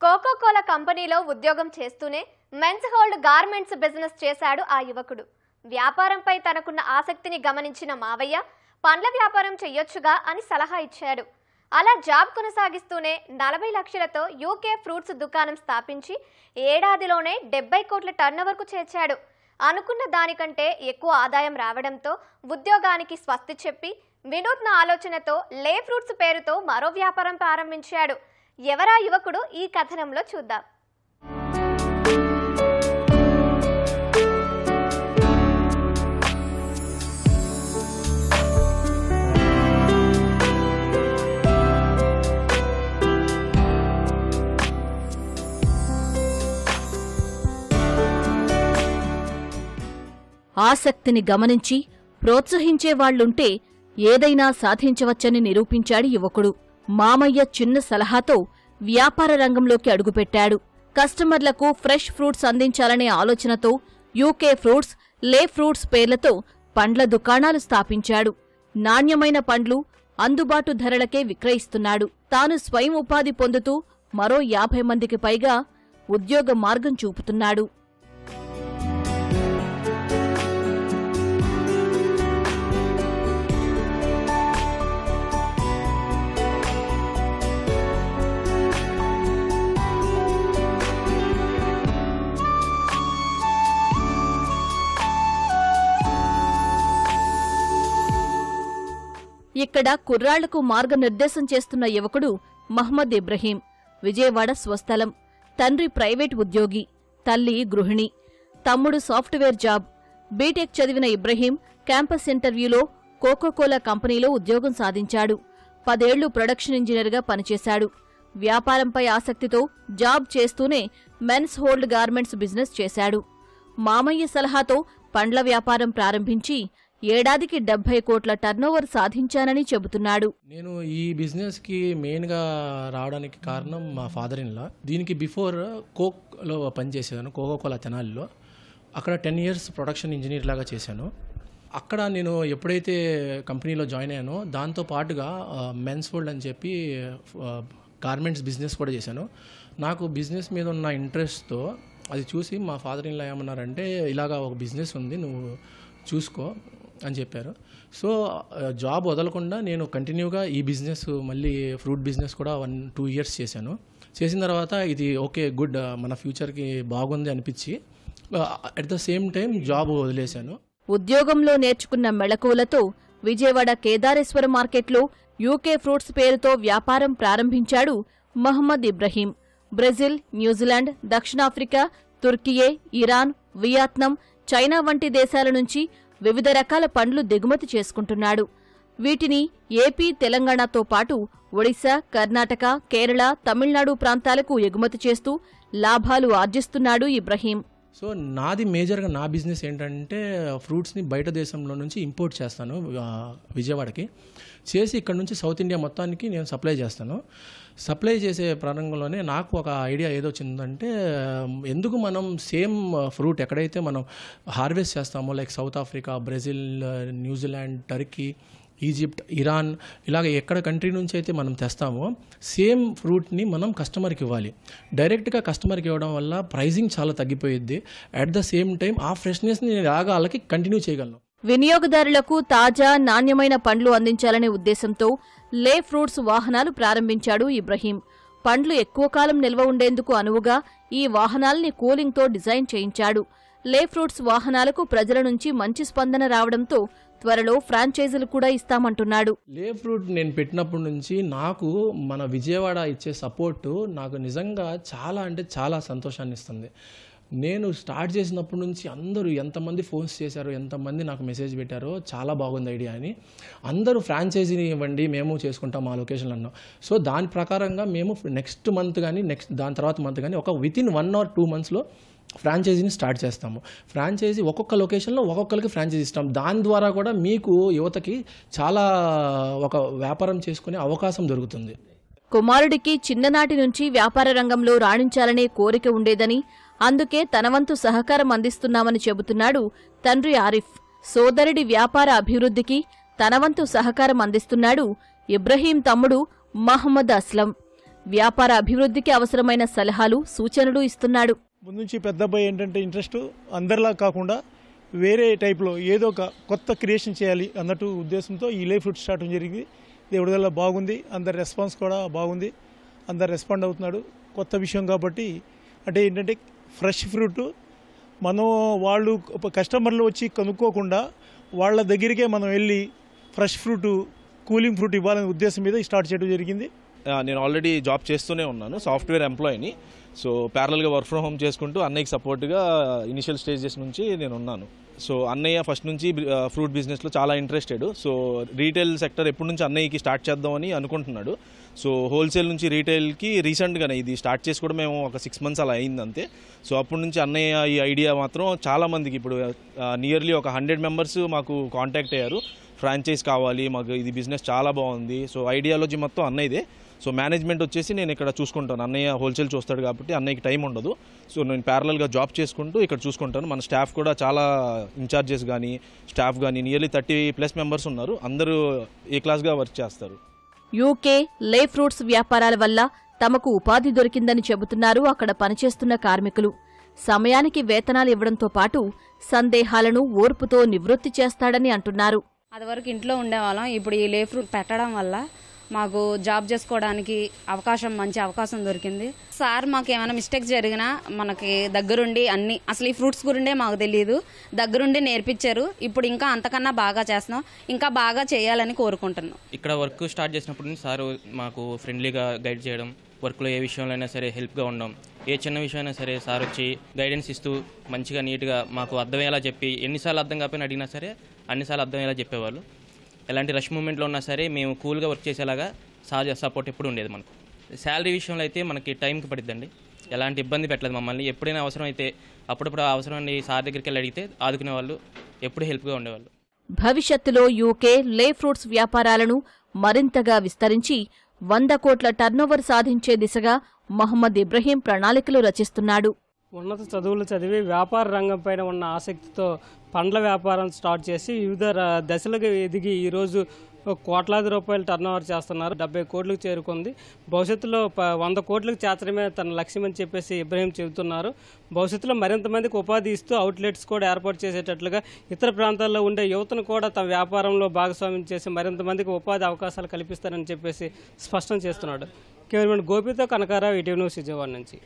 Coca Cola కంపెనీలో ఉద్యోగం చేస్తూనే మెన్స్ హోల్డ్ గార్మెంట్స్ బిజినెస్ చేశాడు ఆ యువకుడు. వ్యాపారంపై తనకున్న ఆసక్తిని గమనించిన మావయ్య పండ్ల వ్యాపారం చెయ్యొచ్చుగా అని సలహా ఇచ్చాడు. అలా జాబ్ కొనసాగిస్తూనే 40 లక్షలతో యూకే ఫ్రూట్స్ దుకాణం స్థాపించి ఏడాదిలోనే 70 కోట్ల టర్నోవర్కు చేర్చాడు. అనుకున్న దానికంటే ఎక్కువ ఆదాయం రావడంతో ఉద్యోగానికి స్వస్తి చెప్పి వినూత్న ఆలోచనతో లే ఫ్రూట్స్ పేరుతో మరో వ్యాపారం ప్రారంభించాడు. ఎవరా యువకుడు ఈ కథనంలో చూద్దాం. ఆసక్తిని గమనించి ప్రోత్సహించేవాళ్లుంటే ఏదైనా సాధించవచ్చని నిరూపించాడు యువకుడు. మామయ్య చిన్న సలహాతో వ్యాపార రంగంలోకి అడుగుపెట్టాడు. కస్టమర్లకు ఫ్రెష్ ఫ్రూట్స్ అందించాలనే ఆలోచనతో యూకే ఫ్రూట్స్, లే ఫ్రూట్స్ పేర్లతో పండ్ల దుకాణాలు స్థాపించాడు. నాణ్యమైన పండ్లు అందుబాటు ధరలకే విక్రయిస్తున్నాడు. తాను స్వయం ఉపాధి పొందుతూ మరో 50 మందికి పైగా ఉద్యోగ మార్గం చూపుతున్నాడు. ఇక్కడ కుర్రాళ్లకు మార్గనిర్దేశం చేస్తున్న యువకుడు మహ్మద్ ఇబ్రహీం. విజయవాడ స్వస్థలం. తండ్రి ప్రైవేట్ ఉద్యోగి, తల్లి గృహిణి, తమ్ముడు సాఫ్ట్వేర్ జాబ్. బీటెక్ చదివిన ఇబ్రహీం క్యాంపస్ ఇంటర్వ్యూలో కోకోకోలా కంపెనీలో ఉద్యోగం సాధించాడు. 10 ఏళ్లు ప్రొడక్షన్ ఇంజనీర్గా పనిచేశాడు. వ్యాపారంపై ఆసక్తితో జాబ్ చేస్తూనే మెన్స్ హోల్డ్ గార్మెంట్స్ బిజినెస్ చేశాడు. మామయ్య సలహాతో పండ్ల వ్యాపారం ప్రారంభించి ఏడాదికి 70 కోట్ల టర్నోవర్ సాధించానని చెబుతున్నాడు. నేను ఈ బిజినెస్కి మెయిన్గా రావడానికి కారణం మా ఫాదర్ ఇన్ లా. దీనికి బిఫోర్ కోక్లో పనిచేసాను, కోకోకోలా తెనాలిలో. అక్కడ 10 ఇయర్స్ ప్రొడక్షన్ ఇంజనీర్ లాగా చేశాను. అక్కడ నేను ఎప్పుడైతే కంపెనీలో జాయిన్ అయ్యానో దాంతో పాటుగా మెన్స్ హోల్డ్ అని చెప్పి గార్మెంట్స్ బిజినెస్ కూడా చేశాను. నాకు బిజినెస్ మీద ఉన్న ఇంట్రెస్ట్తో అది చూసి మా ఫాదర్ ఇన్ లా ఏమన్నారంటే, ఇలాగా ఒక బిజినెస్ ఉంది, నువ్వు చూసుకో అని చెప్పారు. సో జాబ్ వదలకుండా నేను కంటిన్యూగా ఈ బిజినెస్, మళ్ళీ ఫ్రూట్ బిజినెస్ కూడా 1-2 ఇయర్స్ చేశాను. చేసిన తర్వాత ఇది ఓకే గుడ్, మన ఫ్యూచర్కి బాగుంది అనిపించి at the same time job వదిలేశాను. ఉద్యోగంలో నేర్చుకున్న మెళకువలతో విజయవాడ కేదారేశ్వర మార్కెట్లో యూకే ఫ్రూట్స్ పేరుతో వ్యాపారం ప్రారంభించాడు మహ్మద్ ఇబ్రహీం. బ్రెజిల్, న్యూజిలాండ్, దక్షిణాఫ్రికా, తుర్కియే, ఇరాన్, వియత్నాం, చైనా వంటి దేశాల నుంచి వివిధ రకాల పండ్లు దిగుమతి చేసుకుంటున్నాడు. వీటిని ఏపీ, తెలంగాణతో పాటు ఒడిశా, కర్ణాటక, కేరళ, తమిళనాడు ప్రాంతాలకు ఎగుమతి చేస్తూ లాభాలు ఆర్జిస్తున్నాడు ఇబ్రహీం. సో నాది మేజర్గా నా బిజినెస్ ఏంటంటే ఫ్రూట్స్ని బయట దేశంలో నుంచి ఇంపోర్ట్ చేస్తాను విజయవాడకి. చేసి ఇక్కడ నుంచి సౌత్ ఇండియా మొత్తానికి నేను సప్లై చేస్తాను. సప్లై చేసే ప్రారంభంలోనే నాకు ఒక ఐడియా ఏదొచ్చిందంటే, ఎందుకు మనం సేమ్ ఫ్రూట్ ఎక్కడైతే మనం హార్వెస్ట్ చేస్తామో, like south Africa, Brazil, New Zealand, Turkey, Egypt, Iran, ఇలాగ ఎక్కడ కంట్రీ నుంచి అయితే మనం తెస్తామో సేమ్ ఫ్రూట్ని మనం కస్టమర్కి ఇవ్వాలి. డైరెక్ట్గా కస్టమర్కి ఇవ్వడం వల్ల ప్రైజింగ్ చాలా తగ్గిపోయిద్ది. అట్ ద సేమ్ టైం ఆ ఫ్రెష్నెస్ని నేను ఎలాగా వాళ్ళకి కంటిన్యూ చేయగలను. వినియోగదారులకు తాజా, నాణ్యమైన పండ్లు అందించాలనే ఉద్దేశంతో లే ఫ్రూట్స్ వాహనాలు ప్రారంభించాడు ఇబ్రహీం. పండ్లు ఎక్కువ కాలం నిల్వ ఉండేందుకు అనువుగా ఈ వాహనాల్ని కూలింగ్తో డిజైన్ చేయించాడు. లే ఫ్రూట్స్ వాహనాలకు ప్రజల నుంచి మంచి స్పందన రావడంతో త్వరలో ఫ్రాంచైజీలు కూడా ఇస్తామంటున్నాడు. లే ఫ్రూట్ నేను పెట్టినప్పటి నుంచి నాకు మన విజయవాడ ఇచ్చే సపోర్టు నాకు నిజంగా చాలా అంటే చాలా సంతోషాన్ని ఇస్తుంది. నేను స్టార్ట్ చేసినప్పటి నుంచి అందరూ ఎంతమంది ఫోన్స్ చేశారో, ఎంతమంది నాకు మెసేజ్ పెట్టారో, చాలా బాగుంది ఐడియా అని. అందరూ ఫ్రాంచైజీని ఇవ్వండి, మేము చేసుకుంటాం ఆ లొకేషన్లో అన్నాం. సో దాని ప్రకారంగా మేము నెక్స్ట్ మంత్ కానీ దాని తర్వాత మంత్ కానీ ఒక వితిన్ 1 or 2 monthsలో ఫ్రాంచైజీని స్టార్ట్ చేస్తాము. ఫ్రాంచైజీ ఒక్కొక్క లొకేషన్లో ఒక్కొక్కరికి ఫ్రాంచైజీ ఇస్తాం. దాని ద్వారా కూడా మీకు యువతకి చాలా ఒక వ్యాపారం చేసుకునే అవకాశం దొరుకుతుంది. కుమారుడికి చిన్ననాటి నుంచి వ్యాపార రంగంలో రాణించాలనే కోరిక ఉండేదని, అందుకే తనవంతు సహకారం అందిస్తున్నామని చెబుతున్నాడు తండ్రి ఆరిఫ్. సోదరుడి వ్యాపార అభివృద్ధికి తనవంతు సహకారం అందిస్తున్నాడు ఇబ్రహీం తమ్ముడు మహ్మద్ అస్లం. వ్యాపార అభివృద్ధికి అవసరమైన సలహాలు సూచనలు ఇస్తున్నాడు. ముందు నుంచి పెద్ద అబ్బాయి ఏంటంటే ఇంట్రెస్ట్ అందరిలా కాకుండా వేరే టైప్లో ఏదో ఒక కొత్త క్రియేషన్ చేయాలి అన్నట్టు ఉద్దేశంతో ఈ లైఫ్ ఫ్రూట్ స్టార్ట్ జరిగింది. దేవుడి వల్ల బాగుంది, అందరి రెస్పాన్స్ కూడా బాగుంది, అందరు రెస్పాండ్ అవుతున్నాడు. కొత్త విషయం కాబట్టి అంటే ఏంటంటే ఫ్రెష్ ఫ్రూట్ మనం వాళ్ళు కస్టమర్లు వచ్చి కనుక్కోకుండా వాళ్ళ దగ్గరికే మనం వెళ్ళి ఫ్రెష్ ఫ్రూట్, కూలింగ్ ఫ్రూట్ ఇవ్వాలనే ఉద్దేశం మీద స్టార్ట్ చేయడం జరిగింది. నేను ఆల్రెడీ జాబ్ చేస్తూనే ఉన్నాను, సాఫ్ట్వేర్ ఎంప్లాయీని. సో ప్యారలల్గా వర్క్ ఫ్రమ్ హోమ్ చేసుకుంటూ అన్నయ్యకి సపోర్ట్గా ఇనిషియల్ స్టేజెస్ నుంచి నేను ఉన్నాను. సో అన్నయ్య ఫస్ట్ నుంచి ఫ్రూట్ బిజినెస్లో చాలా ఇంట్రెస్టెడ్. సో రీటైల్ సెక్టర్ ఎప్పటి నుంచి అన్నయ్యకి స్టార్ట్ చేద్దామని అనుకుంటున్నాడు. సో హోల్సేల్ నుంచి రీటైల్కి రీసెంట్గానే ఇది స్టార్ట్ చేసి కూడా మేము ఒక 6 months అలా అయింది అంతే. సో అప్పటి నుంచి అన్నయ్య ఈ ఐడియా మాత్రం చాలామందికి ఇప్పుడు నియర్లీ ఒక 100 members మాకు కాంటాక్ట్ అయ్యారు. ఫ్రాంచైజ్ కావాలి మాకు, ఇది బిజినెస్ చాలా బాగుంది. సో ఐడియాలజీ మొత్తం అన్నయ్యదే. సో మేనేజ్మెంట్ వచ్చేసి నేను ఇక్కడ చూసుకుంటాను. అన్నయ్య హోల్సేల్ చూస్తాడు కాబట్టి అన్నయ్యకి టైం ఉండదు. సో నేను ప్యారలల్గా జాబ్ చేసుకుంటూ ఇక్కడ చూసుకుంటాను. మన స్టాఫ్ కూడా చాలా ఇన్ఛార్జెస్ కానీ స్టాఫ్ కానీ నియర్లీ 30+ members ఉన్నారు. అందరూ ఏ క్లాస్గా వర్క్ చేస్తారు. యూకే లే ఫ్రూట్స్ వ్యాపారాల వల్ల తమకు ఉపాధి దొరికిందని చెబుతున్నారు అక్కడ పనిచేస్తున్న కార్మికులు. సమయానికి వేతనాలు ఇవ్వడంతో పాటు సందేహాలను ఓర్పుతో నివృత్తి చేస్తాడని అంటున్నారు. అదివరకు ఇంట్లో ఉండేవాళ్ళం, ఇప్పుడు ఈ లే ఫ్రూట్ పెట్టడం వల్ల మాకు జాబ్ చేసుకోవడానికి మంచి అవకాశం దొరికింది. సార్ మాకు ఏమైనా మిస్టేక్ జరిగినా మనకి దగ్గరుండి అన్ని, అసలు ఈ ఫ్రూట్స్ గురిండే మాకు తెలియదు, దగ్గరుండి నేర్పించారు. ఇప్పుడు ఇంకా అంతకన్నా బాగా చేస్తున్నాం, ఇంకా బాగా చేయాలని కోరుకుంటున్నాం. ఇక్కడ వర్క్ స్టార్ట్ చేసినప్పటి నుంచి సార్ మాకు ఫ్రెండ్లీగా గైడ్ చేయడం, వర్క్లో ఏ విషయంలో అయినా సరే హెల్ప్గా ఉండడం, ఏ చిన్న విషయమైనా సరే సార్ వచ్చి గైడెన్స్ ఇస్తూ మంచిగా నీట్గా మాకు అర్థమయ్యేలా చెప్పి, ఎన్నిసార్లు అర్థం కాకపోయినా అడిగినా సరే అన్నిసార్లు అర్థమయ్యేలా చెప్పేవాళ్ళు. ఎలాంటి రష్ మూమెంట్లో ఉన్నా సరే మేము కూల్గా వర్క్ చేసేలాగా సార్ సపోర్ట్ ఎప్పుడు ఉండేది మనకు. శాలరీ విషయంలో అయితే మనకి టైంకి పడిద్దండి, ఎలాంటి ఇబ్బంది పెట్టలేదు మమ్మల్ని. ఎప్పుడైనా అవసరం అయితే అప్పుడప్పుడు అవసరమని సార్ దగ్గరికి వెళ్ళి అడిగితే ఆదుకునే వాళ్ళు, ఎప్పుడు హెల్ప్గా ఉండేవాళ్ళు. భవిష్యత్తులో యూకే లే ఫ్రూట్స్ వ్యాపారాలను మరింతగా విస్తరించి 100 కోట్ల టర్నోవర్ సాధించే దిశగా మహమ్మద్ ఇబ్రహీం ప్రణాళికలు రచిస్తున్నాడు. ఉన్నత చదువులు చదివి వ్యాపార రంగంపైన ఉన్న ఆసక్తితో పండ్ల వ్యాపారం స్టార్ట్ చేసి వివిధ దశలకు ఎదిగి ఈరోజు కోట్లాది రూపాయలు టర్నోవర్ చేస్తున్నారు. 70 కోట్లకు చేరుకుంది. భవిష్యత్తులో 100 కోట్లకు చేర్చడమే తన లక్ష్యం అని చెప్పేసి ఇబ్రహీం చెబుతున్నారు. భవిష్యత్తులో మరింత మందికి ఉపాధి ఇస్తూ అవుట్లెట్స్ కూడా ఏర్పాటు చేసేటట్లుగా ఇతర ప్రాంతాల్లో ఉండే యువతను కూడా తమ వ్యాపారంలో భాగస్వామ్యం చేసి మరింత మందికి ఉపాధి అవకాశాలు కల్పిస్తారని చెప్పేసి స్పష్టం చేస్తున్నాడు. కెమెరామెన్ గోపితో కనకారావు, ఈటీవీ న్యూస్, విజయవాడ నుంచి.